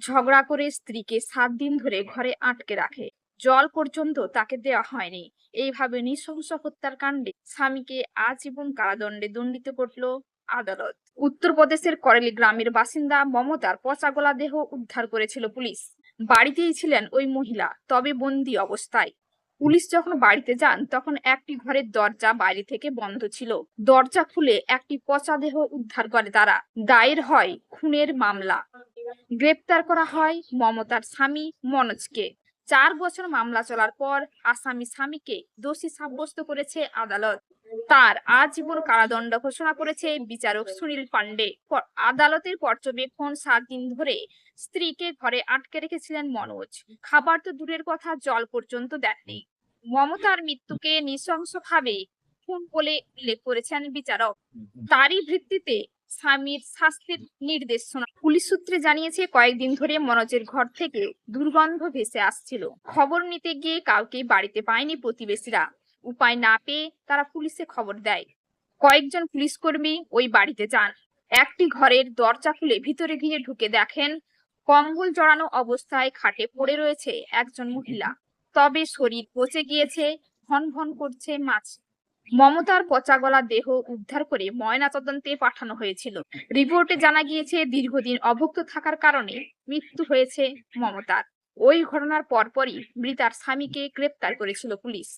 ঝগড়া করে স্ত্রীকে 7 দিন ধরে ঘরে আটকে রাখে, জল পর্যন্ত তাকে দেওয়া হয়নি। এইভাবে নৃশংস হত্যার কাণ্ডে স্বামীকে আজীবন কারাদণ্ডে দণ্ডিত করল আদালত। উত্তরপ্রদেশের করেলি গ্রামের বাসিন্দা মমতার পচাগলা দেহ উদ্ধার করেছিল পুলিশ। বাড়িতেই ছিলেন ওই মহিলা, তবে বন্দি অবস্থায়। পুলিশ যখন বাড়িতে যান তখন একটি ঘরের দরজা বাইরে থেকে বন্ধ ছিল। দরজা খুলে একটি পচা দেহ উদ্ধার করে তারা। দায়ের হয় খুনের মামলা। গ্রেপ্তার করা হয় মমতার স্বামী মনোজকে। 4 বছর মামলা চলার পর আসামি স্বামীকে দোষী সাব্যস্ত করেছে আদালত। তার আজীবন কারাদণ্ড ঘোষণা করেছে বিচারক সুনীল পান্ডে। আদালতের পর্যবেক্ষণ 7 দিন ধরে স্ত্রীকে ঘরে আটকে রেখেছিলেন মনোজ। খাবার তো দূরের কথা, জল পর্যন্ত দেননি। মমতার মৃত্যুকে নৃশংসভাবে খুন বলে উল্লেখ করেছেন বিচারক। তারই ভিত্তিতে স্বামীর শাস্তির নির্দেশনা। পুলিশ সূত্রে জানিয়েছে, কয়েকদিন ধরে মনোজের ঘর থেকে দুর্গন্ধ ভেসে আসছিল। খবর নিতে গিয়ে কাউকে বাড়িতে পায়নি প্রতিবেশীরা। উপায় না পেয়ে তারা পুলিশে খবর দেয়। কয়েকজন পুলিশ কর্মী ওই বাড়িতে যান। একটি ঘরের দরজা খুলে ভিতরে গিয়ে ঢুকে দেখেন কম্বল জড়ানো অবস্থায় খাটে পড়ে রয়েছে একজন মহিলা। তবে শরীর পচে গিয়েছে, ভন ভন করছে মাছ। মমতার পচা গলা দেহ উদ্ধার করে ময়না তদন্তে পাঠানো হয়েছিল। রিপোর্টে জানা গিয়েছে, দীর্ঘদিন অভুক্ত থাকার কারণে মৃত্যু হয়েছে মমতার। ওই ঘটনার পরপরই মৃতার স্বামীকে গ্রেপ্তার করেছিল পুলিশ।